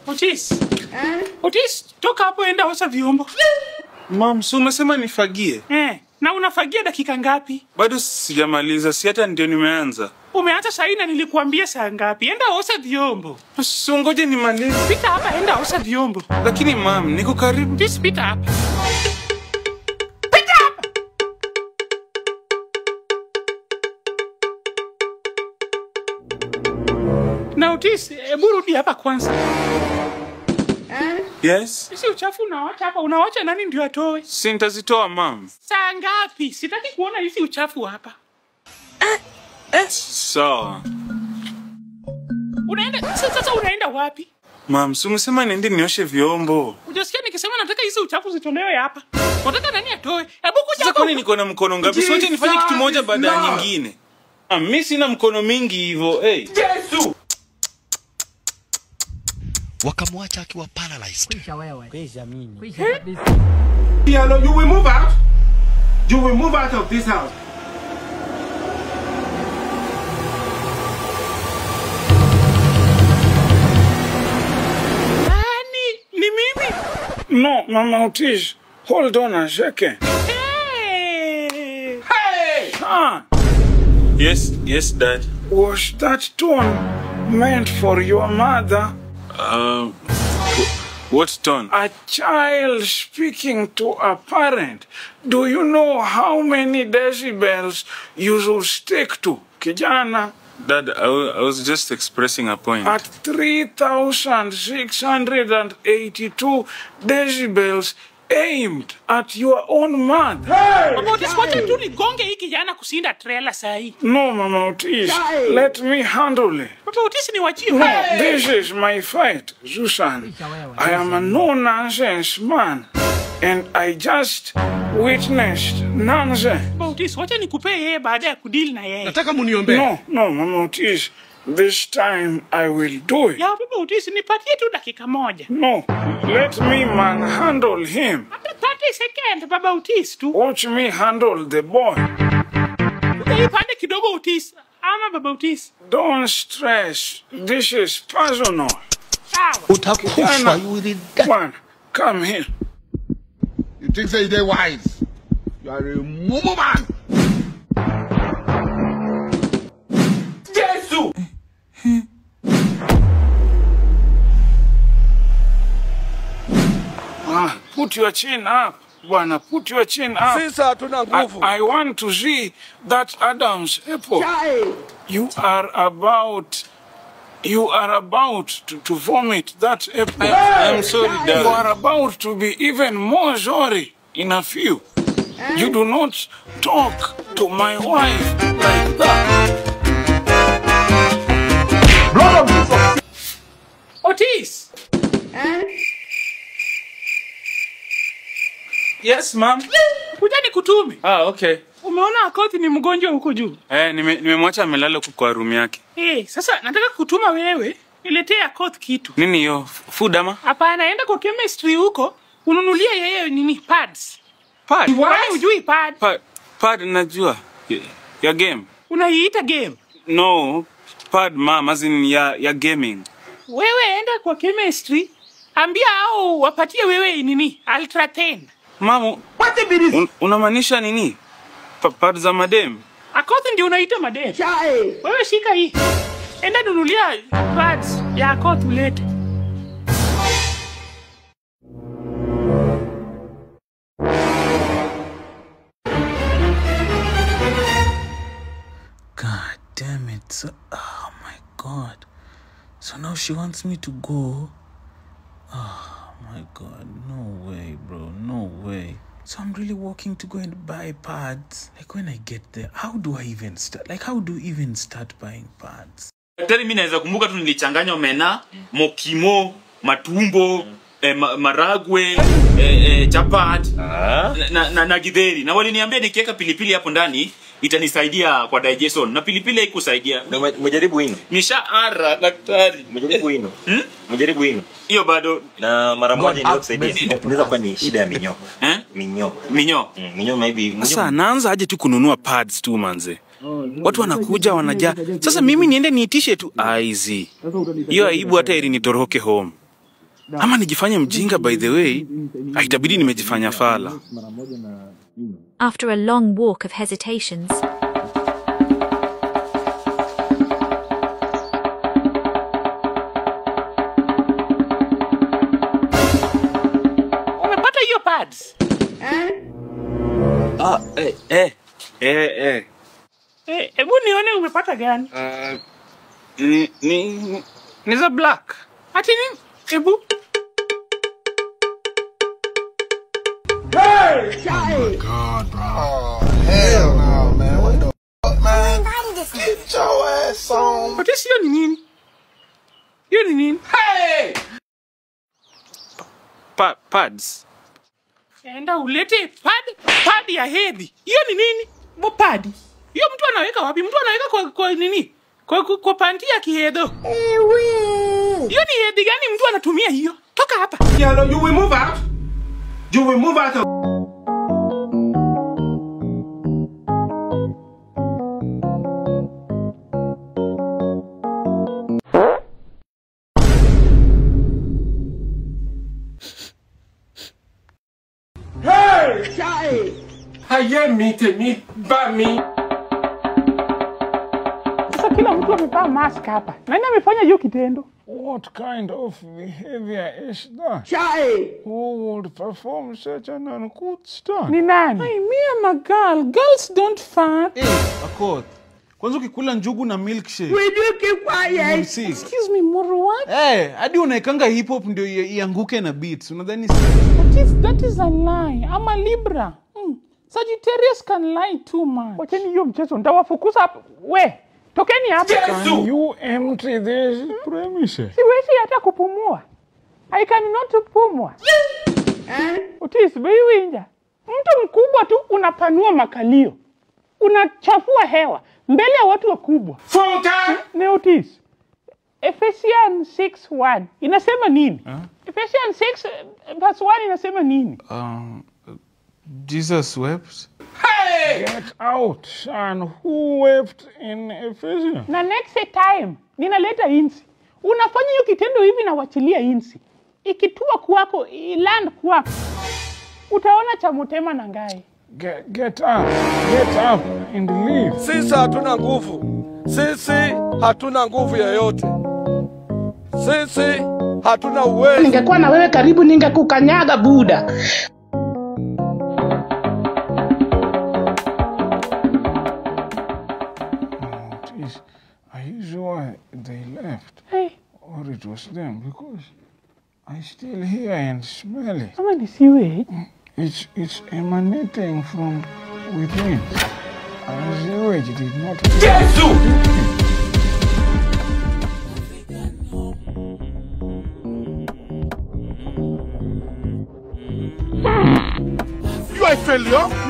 Otis. Otis, toka hapo enda osha vyombo. Mom, so umesema nifagie? Na unafagia dakika ngapi? Bado sijamaliza, si hata ndio nimeanza. Umeanza saa hii na nilikuambia saa ngapi? Enda osha vyombo. So ngoje nimalize. Pita hapa enda osha vyombo. Lakini mom, niko karibu. Otis, pita hapa. Pita hapa. Na Otis, hebu rudi hapa kwanza. Yes? Sisi uchafu unawacha hapa, unawacha nani ndio atoe? Si nitazitoa mom. Saa ngapi? Sitaki kuona hizi uchafu hapa. Sawa. Unaenda sasa unaenda wapi? Mom, so umesema niende nioshe vyombo. Unasikia nikisema nataka hizi uchafu zitolewe hapa. Unataka nani atoe? Hebu kuja sasa. Kwani niko na mkono ngapi? Sote nifanye kitu moja baada ya nyingine. Mimi sina mkono mingi hivyo. Yesu. Wakamwacha akiwa paralyzed. You will move out. You will move out of this house. Ni mimi? No, Mama Otis. Hold on a second. Hey! Yes, Dad. Was that tone meant for your mother? What tone? A child speaking to a parent. Do you know how many decibels you should stick to, kijana? Dad, I was just expressing a point. At 3,682 decibels aimed at your own mother. Mama Otis, wacha tu nigonge hii kijana kusinda trailer saa hii. No, Mama Otis. Let me handle it. Mama Otis ni wachie. No, this is my fight, Susan. I am a no-nonsense man. And I just witnessed nonsense. Mama Otis, wacha nikupe yeye baada ya kudeal na yeye. Nataka muniombe. No, Mama Otis. This time I will do it. Ya Mama Otis, nipatie tu dakika moja. No, let me manhandle him. 30 seconds, Baba Otis tu. Watch me handle the boy. Ipande kidogo Otis. Ama Baba Otis. Don't stress. This is personal. Sawa. Utakufa, you will die. Come on, come here. You think say they wise? You are a mumu man. Jesus! Put your chin up. Bwana, put your chin up. Sisi hatuna nguvu. I want to see that Adam's apple. You are about to vomit that apple. I'm sorry, Dad. You are about to be even more sorry in a few. You do not talk to my wife like that. Otis. Yes, mom. Kuja nikutume. Okay. Umeona Akoti ni mgonjwa huko juu? Nimemwacha amelala huko kwa room yake. Sasa nataka kutuma wewe niletee Akoti kitu. Nini hiyo? Food ama? Hapana, enda kwa chemistry huko ununulia yeye nini pads. Pad? Why hujui pad? Pad najua. Ya game. Unaiita game? No, pad mom, as in ya gaming. Wewe enda kwa chemistry, ambia hao wapatie wewe nini? Ultra 10. Mama, unamaanisha nini? Pad za madem? Akoti ndio unaita madem. Wewe shika hii. Enda nunulia pads ya Akoti ulete. God damn it. Oh my God. So now she wants me to go. Oh my God. No way, bro. No way. So I'm really walking to go and buy pads. Like when I get there, how do I even start? Like how do you even start buying pads? Daktari, mimi naweza kumbuka tu nilichanganya omena, mokimo, matumbo, maragwe, chapat na githeri. Na waliniambia nikiweka pilipili hapo ndani itanisaidia kwa digestion. Na pilipili haikusaidia. Umejaribu hino? Nishaara daktari. Umejaribu hino? Umejaribu hino? Hiyo bado. Na mara moja ndio kusaidia. Inaweza kuwa ni shida ya minyoo. Minyoo. Minyoo maybe. Sasa anaanza aje tu kununua pads tu manze. Watu wanakuja wanajaa. Sasa mimi niende niitishe tu. Hiyo aibu hata ili nitoroke home. Ama nijifanye mjinga by the way, itabidi nimejifanya fala. After a long walk of hesitations, Umepata hiyo pads? Hebu nione umepata gani? Ni za black. Ati ni? Hebu. God, bro. Oh, hell no, man. What the fuck, man? Get your ass on. But hiyo ni nini? Hiyo ni nini? Hey! Pads. Enda ulete pad ya hedhi. Hiyo ni nini? Bo pad. Hiyo mtu anaweka wapi? Mtu anaweka kwa nini? Kwa panti ya kihedo. Hiyo ni hedhi gani mtu anatumia hiyo? Toka hapa. Yellow, you will move out. You will move out. Hey! Chai! Haye mi ba mi. Sasa kila mtu amevaa mask hapa. Nani amefanya hiyo kitendo? What kind of behavior is that? Chai! Who would perform such an uncool stunt? Ni nani? Hey, me am a girl. Girls don't fart. Akoth. Kwanza ukikula njugu na milkshake. Will you keep quiet? Excuse me, Moro, what? Hadi unaikanga hip hop ndio ianguke na beats. Unadhani that is a lie. I'm a Libra. Sagittarius can lie too much. Wacheni hiyo mchezo. Ndawafukuza hapa. We, tokeni hapa. Can you empty this premises? Siwezi hata kupumua. I cannot kupumua. Otis, beiwinja. Mtu mkubwa tu unapanua makalio. Unachafua hewa mbele ya watu wakubwa. Funka! Ne Otis. Ephesians 6:1 inasema nini? Ephesians 6:1 inasema nini? Jesus wept. Hey! Get out, son. Who wept in Ephesians? Na next time ninaleta insi. Unafanya hiyo kitendo hivi na wachilia insi. Ikitua kwako, iland kwako. Utaona cha Mutema na Ngai. Get up and leave. Sisi hatuna nguvu. Sisi hatuna nguvu yoyote. Sisi hatuna uwezo. Ningekuwa na wewe karibu ningekukanyaga Buda. Are you sure they left? Hey. Or it was them? Because I still hear and smell it. Kama ni sewage. It's emanating from within. Sewage did not... Jesus! You are a failure.